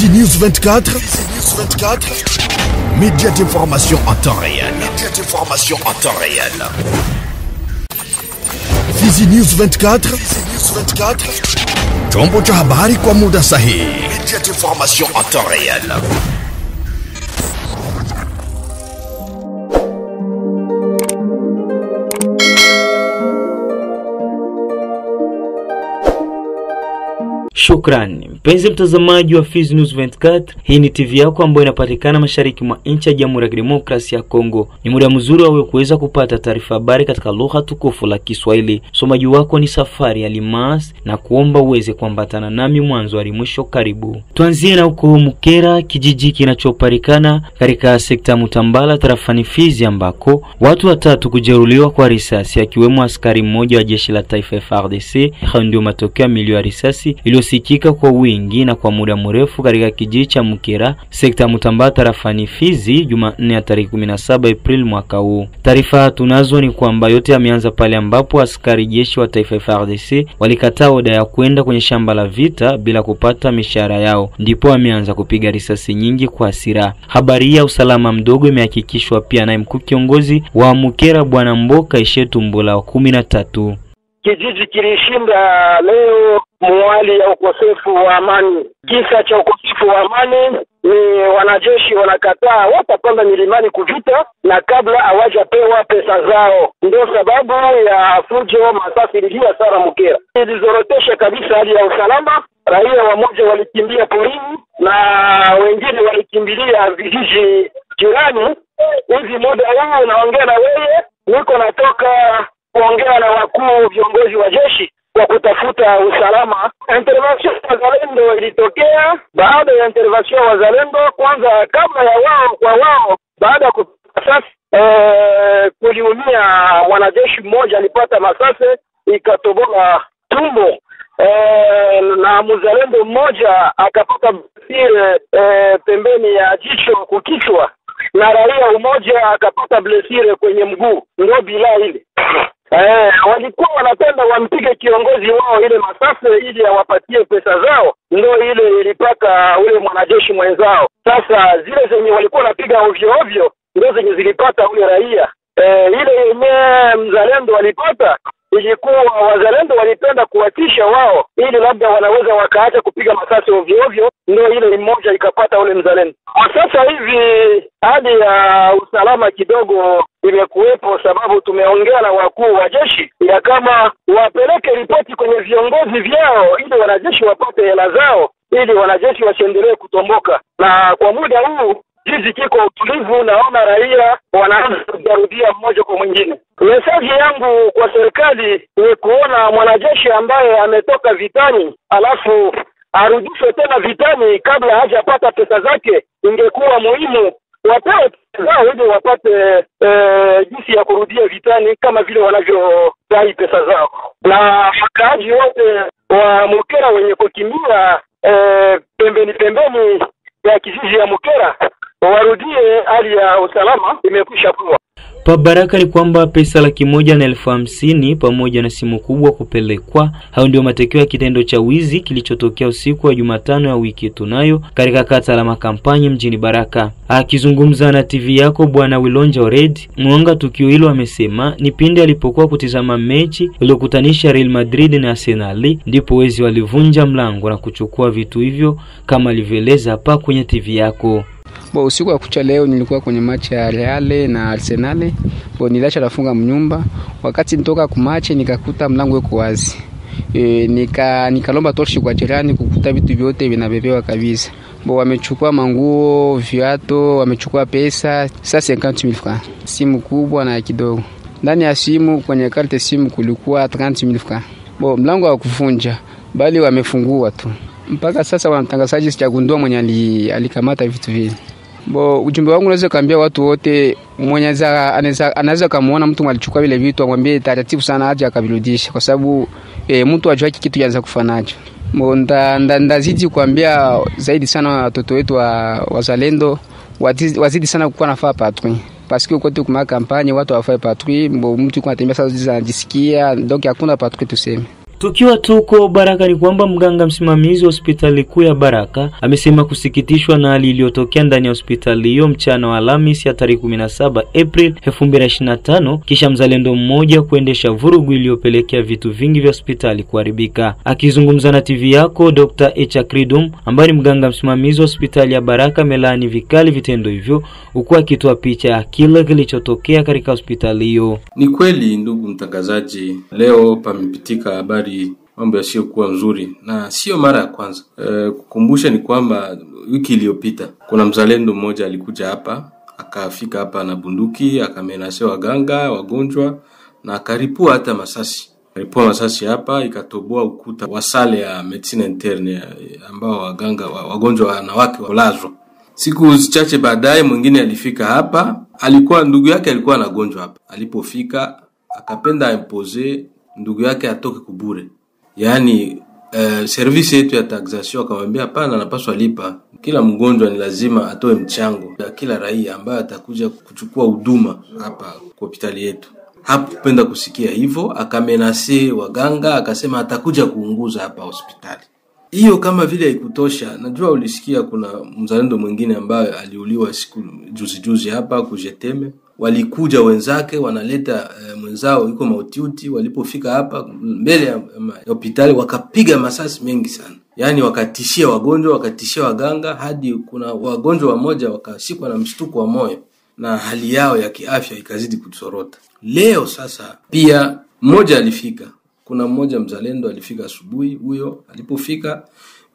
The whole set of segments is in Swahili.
Fizi News 24. Média d'information en temps réel. Fizi News 24. Chombo cha habari kwa muda sahihi. Média d'information en temps réel. Shukrani mpenzi mtazamaji wa Fizi News 24. Hii ni TV yako ambayo inapatikana mashariki mwa nchi ya Jamhuri ya Kidemokrasia ya Kongo. Ni muda mzuri wa kuweza kupata taarifa habari katika lugha tukufu la Kiswahili. Somaji wako ni Safari ya Limas na kuomba uweze kuambatana nami mwanzo hadi mwisho. Karibu. Tuanzie na huko Mukera, kijiji kinachopatikana katika sekta Mutambala tarafani Fizi, ambako watu watatu kujeruhiwa kwa risasi, akiwemo askari mmoja wa jeshi la taifa FARDC. Ndio matokeo milio ya risasi iliyosikika kwa wingi na kwa muda mrefu katika kijiji cha Mukera, sekta Mutambala tarafani Fizi, Jumanne ya tarehe 17 Aprili mwaka huu. Taarifa tunazo ni kwamba yote yameanza pale ambapo askari jeshi wa taifa FARDC walikataa oda ya kwenda kwenye shamba la vita bila kupata mishahara yao, ndipo wameanza kupiga risasi nyingi kwa hasira. Habari ya usalama mdogo imehakikishwa pia na mkuu kiongozi wa Mukera Bwana Mboka Ishetumbula wa 13. Kijiji kilishinda leo mwali ya ukosefu wa amani. Kisa cha ukosefu wa amani ni wanajeshi wanakataa watapanda milimani kuvita na kabla hawajapewa pesa zao. Ndio sababu ya fujo, masasi ililia sana Mukera. Ilizorotesha kabisa hali ya usalama. Raia wamoja walikimbia porini na wengine walikimbilia vijiji jirani. Hivi muda huu naongea na wewe, niko natoka kuongea na wakuu viongozi wa jeshi kwa kutafuta usalama. Intervention ya wazalendo ilitokea. Baada ya intervention ya wazalendo, kwanza kabla ya wao baada ya kupata kuliumia mwanajeshi mmoja, alipata masase ikatoboa tumbo, na mzalendo mmoja akapata blessure pembeni ya jicho kukichwa, na raia mmoja akapata blessure kwenye mguu. Ndio bila ile walikuwa wanapenda wampige kiongozi wao ile masase ili awapatie pesa zao, ndio ile ilipata ule mwanajeshi mwenzao. Sasa zile zenye walikuwa wanapiga ovyo ovyo ndio zenye zilipata ule raia. Ile yenye mzalendo walipata ilikuwa wazalendo walipenda kuwatisha wao ili labda wanaweza wakaacha kupiga masasi ovyo ovyo, ndio ile mmoja ikapata ule mzalendo. Kwa sasa hivi hali ya usalama kidogo imekuwepo, sababu tumeongea na wakuu wa jeshi ya kama wapeleke ripoti kwenye viongozi vyao ili wanajeshi wapate hela zao, ili wanajeshi wasiendelee kutomboka. Na kwa muda huu jiji kiko utulivu, naona raia wanaanza kurudia mmoja kwa mwingine. Mesaji yangu kwa serikali ni kuona mwanajeshi ambaye ametoka vitani alafu arudishwe tena vitani kabla hajapata pesa zake. Ingekuwa muhimu wapewe pesa zao ili wapate jinsi ya kurudia vitani kama vile wanavyodai pesa zao. Na wakaaji wote wa Mukera wenye kukimbia pembeni ya kijiji ya Mukera warudie, hali ya usalama imekwisha kuwa. Pa Baraka ni kwamba pesa 150,000 pamoja na simu kubwa kupelekwa. Hao ndio matokeo ya kitendo cha wizi kilichotokea usiku wa Jumatano ya wiki tunayo katika kata la Makampani mjini Baraka. Akizungumza na TV yako Bwana Wilonja Red, mwanga tukio hilo amesema ni pindi alipokuwa kutizama mechi iliyokutanisha Real Madrid na Arsenal ndipo wezi walivunja mlango na kuchukua vitu hivyo kama alivyoeleza hapa kwenye TV yako. Usiku wa kucha leo nilikuwa kwenye machi ya Real na Arsenal. Niliacha nafunga mnyumba. Wakati nitoka kumache nikakuta mlango uko wazi. Nikalomba torchi kwa jirani kukuta vitu vyote vinabebewa kabisa. Wamechukua manguo, viatu, wamechukua pesa, sasa 50,000 francs. Simu kubwa na kidogo. Ndani ya simu kwenye karte simu kulikuwa 30,000 francs. Mlango wa kuvunja bali wamefungua tu. Mpaka sasa wanatangazaji sichagundua mwenye alikamata vitu vile. Ujumbe wangu unaweza kaambia watu wote mwenye anaweza kumuona mtu alichukua vile vitu amwambie taratibu sana aje akavirudisha, kwa sababu mtu ajua kitu yaanza kufanaje. Ndazidi kuambia zaidi sana watoto wetu wa wazalendo wazidi sana kuwa nafaa patrouille, parce que kote kuma kampanye watu wafanye patrouille, mtu kwa tembea sasa anajisikia donc hakuna patrouille tuseme. Tukiwa tuko Baraka ni kwamba mganga msimamizi wa hospitali kuu ya Baraka amesema kusikitishwa na hali iliyotokea ndani ya hospitali hiyo mchana wa Alhamisi ya tarehe 17 April 2025 kisha mzalendo mmoja kuendesha vurugu iliyopelekea vitu vingi vya hospitali kuharibika. Akizungumza na TV yako, Dr. Echa Kridum ambaye ni mganga msimamizi wa hospitali ya Baraka amelaani vikali vitendo hivyo huku akitoa picha ya kile kilichotokea katika hospitali hiyo. Ni kweli ndugu mtangazaji, leo pamepitika habari mambo yasiyokuwa nzuri na sio mara ya kwanza. Kukumbusha ni kwamba wiki iliyopita kuna mzalendo mmoja alikuja hapa, akafika hapa na bunduki, akamenasea waganga, wagonjwa na akaripua hata masasi. Alipua masasi hapa, ikatoboa ukuta wa sale ya medicine interne ambao waganga wagonjwa wanawake walazwa. Siku chache baadaye mwingine alifika hapa, alikuwa ndugu yake alikuwa anagonjwa hapa. Alipofika akapenda impose ndugu yake atoke kubure. Yaani service yetu ya taxation akamwambia hapana, anapaswa lipa. Kila mgonjwa ni lazima atoe mchango ya kila raia ambaye atakuja kuchukua huduma hapa kwa hospitali yetu. Hakupenda kusikia hivyo, akamenase waganga, akasema atakuja kuunguza hapa hospitali. Hiyo kama vile haikutosha, najua ulisikia kuna mzalendo mwingine ambaye aliuliwa siku juzi hapa kujeteme. Walikuja wenzake wanaleta mwenzao yuko mautiuti, walipofika hapa mbele ya hospitali wakapiga masasi mengi sana. Yaani wakatishia wagonjwa, wakatishia waganga hadi kuna wagonjwa wamoja wakashikwa na mshtuko wa moyo na hali yao ya kiafya ikazidi kusorota. Leo sasa pia mmoja alifika. Kuna mmoja mzalendo alifika asubuhi, huyo alipofika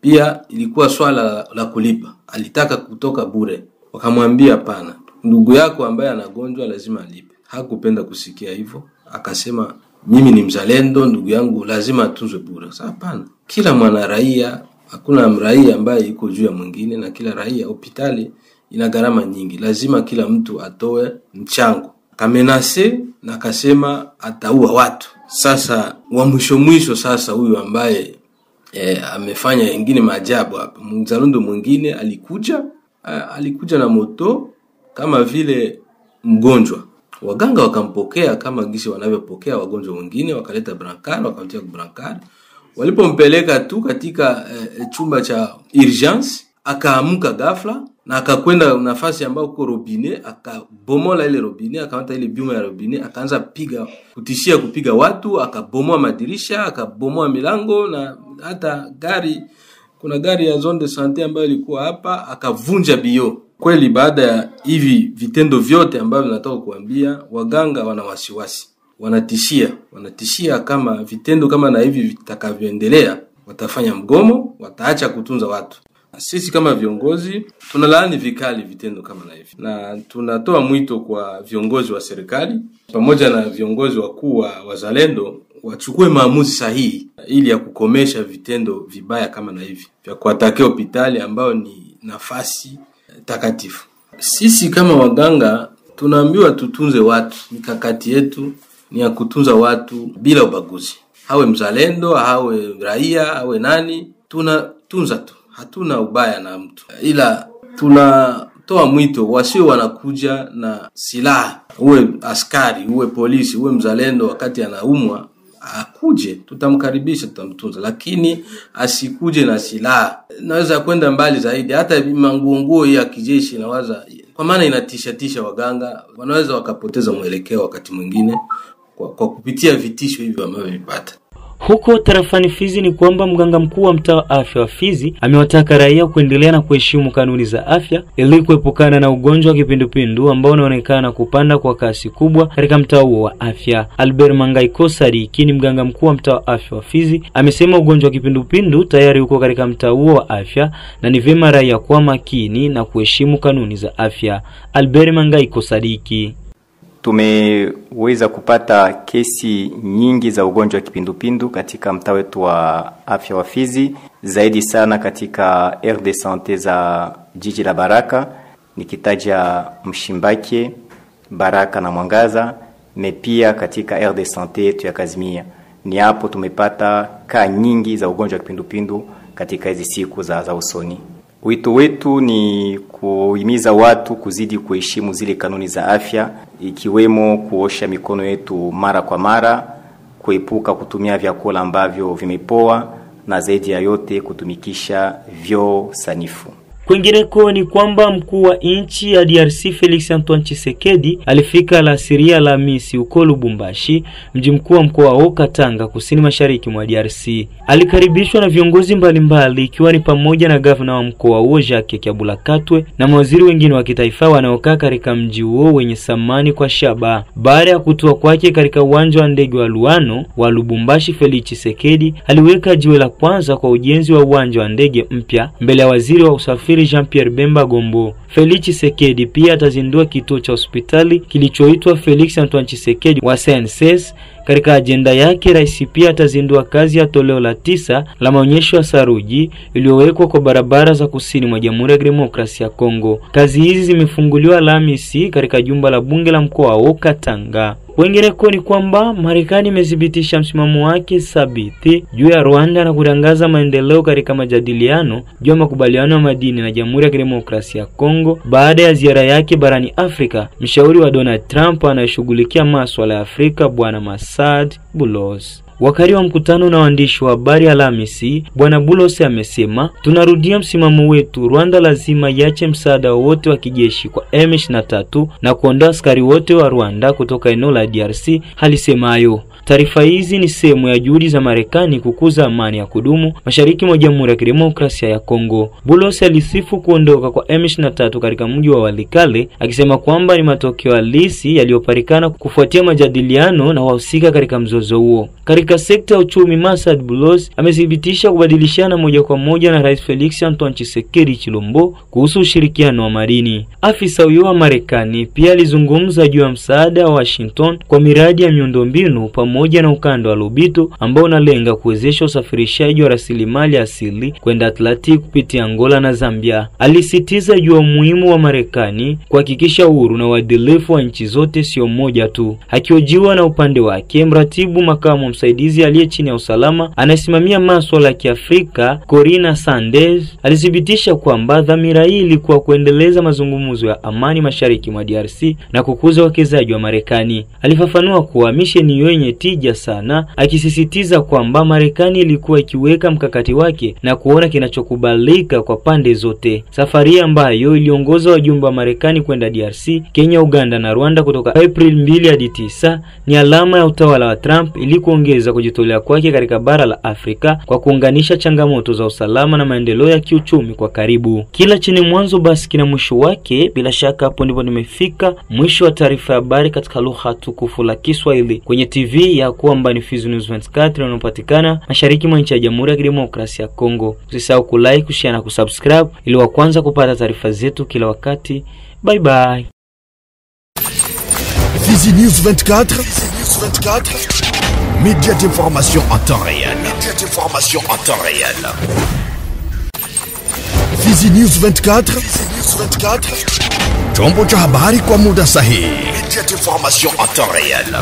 pia ilikuwa swala la kulipa. Alitaka kutoka bure. Wakamwambia hapana, ndugu yako ambaye anagonjwa lazima alipe. Hakupenda kusikia hivyo. Akasema mimi ni mzalendo, ndugu yangu lazima atunzwe bure. Sasa hapana. Kila mwana raia, hakuna raia ambaye yuko juu ya mwingine, na kila raia hospitali ina gharama nyingi. Lazima kila mtu atoe mchango. Kamenase na akasema ataua watu. Sasa wa mwisho sasa huyu ambaye amefanya ingine maajabu hapa. Mzalendo mwingine alikuja na moto kama vile mgonjwa. Waganga wakampokea kama gisi wanavyopokea wagonjwa wengine, wakaleta brancard, wakamtia brancard. Walipompeleka tu katika chumba cha urgence, akaamka ghafla na akakwenda nafasi ambao uko robine, akabomola ile robine, akamata ile byuma ya robine, akaanza kutishia kupiga watu, akabomoa madirisha, akabomoa milango na hata kuna gari ya zone de santé ambayo ilikuwa hapa, akavunja bio. Kweli baada ya hivi vitendo vyote ambavyo nataka kuambia, waganga wana wasiwasi. Wanatishia kama vitendo kama na hivi vitakavyoendelea watafanya mgomo, wataacha kutunza watu. Sisi kama viongozi tunalaani vikali vitendo kama na hivi, na tunatoa mwito kwa viongozi wa serikali pamoja na viongozi wakuu wa wazalendo wachukue maamuzi sahihi ili ya kukomesha vitendo vibaya kama na hivi vya kuatakia hospitali ambao ni nafasi takatifu. Sisi kama waganga tunaambiwa tutunze watu. Mikakati yetu ni ya kutunza watu bila ubaguzi. Hawe mzalendo, hawe raia, hawe nani, tunatunza tu. Hatuna ubaya na mtu. Ila tunatoa mwito wasiwe wanakuja na silaha. Uwe askari, uwe polisi, uwe mzalendo wakati anaumwa, akuje, tutamkaribisha, tutamtunza, lakini asikuje na silaha. Naweza kwenda mbali zaidi, hata manguo ya kijeshi nawaza, kwa maana inatisha waganga, wanaweza wakapoteza mwelekeo wakati mwingine kwa kupitia vitisho hivyo ambavyo vipata. Huko tarafani Fizi ni kwamba mganga mkuu wa mtaa wa afya wa Fizi amewataka raia kuendelea na kuheshimu kanuni za afya ili kuepukana na ugonjwa wa kipindupindu ambao unaonekana kupanda kwa kasi kubwa katika mtaa huo wa afya. Albert Mangaiko Sadiki ni mganga mkuu wa mtaa wa afya wa Fizi amesema ugonjwa wa kipindupindu tayari uko katika mtaa huo wa afya na ni vyema raia kuwa makini na kuheshimu kanuni za afya. Albert Mangaiko Sadiki: tumeweza kupata kesi nyingi za ugonjwa wa kipindupindu katika mtaa wetu wa afya wa Fizi, zaidi sana katika aire de santé za jiji la Baraka, nikitaja Mshimbake, Baraka na Mwangaza, na pia katika aire de santé yetu ya Kazimia. Ni hapo tumepata ka nyingi za ugonjwa wa kipindupindu katika hizi siku za usoni. Wito wetu ni kuhimiza watu kuzidi kuheshimu zile kanuni za afya, ikiwemo kuosha mikono yetu mara kwa mara, kuepuka kutumia vyakula ambavyo vimepoa, na zaidi ya yote kutumikisha vyoo sanifu. Kwingineko ni kwamba mkuu wa nchi ya DRC Felix Antoine Tshisekedi alifika alasiri Alhamisi huko Lubumbashi, mji mkuu wa mkoa wa Katanga, kusini mashariki mwa DRC. Alikaribishwa na viongozi mbalimbali ikiwa ni pamoja na gavana wa mkoa huo Jacques Kabula Katwe na mawaziri wengine wa kitaifa wanaokaa katika mji huo wenye samani kwa shaba. Baada ya kutua kwake katika uwanja wa ndege wa Luano wa Lubumbashi, Felix Tshisekedi aliweka jiwe la kwanza kwa ujenzi wa uwanja wa ndege mpya mbele ya waziri wa usafiri Jean-Pierre Bemba Gombo. Felix Tshisekedi pia atazindua kituo cha hospitali kilichoitwa Felix Antoine Tshisekedi wa CNSS. Katika agenda yake, rais pia atazindua kazi ya toleo la 9 la maonyesho ya saruji iliyowekwa kwa barabara za kusini mwa Jamhuri ya Demokrasia ya Kongo. Kazi hizi zimefunguliwa Alhamisi katika jumba la bunge la mkoa wa Katanga. Wengineko ni kwamba Marekani imedhibitisha msimamo wake thabiti juu ya Rwanda na kutangaza maendeleo katika majadiliano juu ya makubaliano ya madini na Jamhuri ya Demokrasia ya Kongo baada ya ziara yake barani Afrika. Mshauri wa Donald Trump anayeshughulikia masuala ya Afrika, Bwana Masad Bulos, wakati wa mkutano na waandishi wa habari Alhamisi, Bwana Bulos amesema, tunarudia msimamo wetu, Rwanda lazima iache msaada wote wa kijeshi kwa M23 na kuondoa askari wote wa Rwanda kutoka eneo la DRC, alisemayo. Taarifa hizi ni sehemu ya juhudi za Marekani kukuza amani ya kudumu mashariki mwa Jamhuri ya Kidemokrasia ya Kongo. Bulos alisifu kuondoka kwa M23 katika mji wa Walikale, akisema kwamba ni matokeo halisi yaliyopatikana kufuatia majadiliano na wahusika katika mzozo huo. Katika sekta ya uchumi, Masad Bulos amethibitisha kubadilishana moja kwa moja na Rais Felix Antoine Tshisekedi Chilombo kuhusu ushirikiano wa madini. Afisa huyo wa Marekani pia alizungumza juu ya msaada wa Washington kwa miradi ya miundombinu pamoja na ukanda wa Lobito ambao unalenga kuwezesha usafirishaji wa rasilimali asili kwenda Atlantic kupitia Angola na Zambia. Alisitiza juu ya umuhimu wa Marekani kuhakikisha uhuru na uadilifu wa nchi zote, sio moja tu. Akihojiwa na upande wake, mratibu makamu msaidizi aliye chini ya usalama anasimamia masuala ya Kiafrika, Corina Sanders, alithibitisha kwamba dhamira hii ilikuwa kuendeleza mazungumzo ya amani mashariki mwa DRC na kukuza uwekezaji wa Marekani. Alifafanua kuwa misheni hiyo yenye tija sana, akisisitiza kwamba Marekani ilikuwa ikiweka mkakati wake na kuona kinachokubalika kwa pande zote. Safari ambayo iliongoza wajumbe wa Marekani kwenda DRC, Kenya, Uganda na Rwanda kutoka April 2 hadi 9 ni alama ya utawala wa Trump ili kuongeza kujitolea kwake katika bara la Afrika kwa kuunganisha changamoto za usalama na maendeleo ya kiuchumi kwa karibu. Kila chenye mwanzo basi kina mwisho wake. Bila shaka hapo ndipo nimefika mwisho wa taarifa ya habari katika lugha tukufu la Kiswahili kwenye TV ya kwamba ni Fizi News 24 inayopatikana mashariki mwa nchi ya Jamhuri ya Kidemokrasia ya Kongo. Usisahau kulike, kushare na kusubscribe ili wa kwanza kupata taarifa zetu kila wakati. Bye bye. Fizi News 24, média d'information en temps réel. Fizi News 24, chombo cha habari kwa muda sahihi. Média d'information en temps réel.